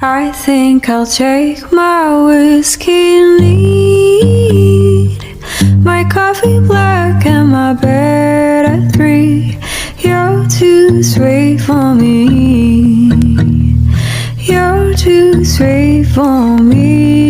I think I'll take my whiskey neat, my coffee black and my bed at 3. You're too sweet for me. You're too sweet for me.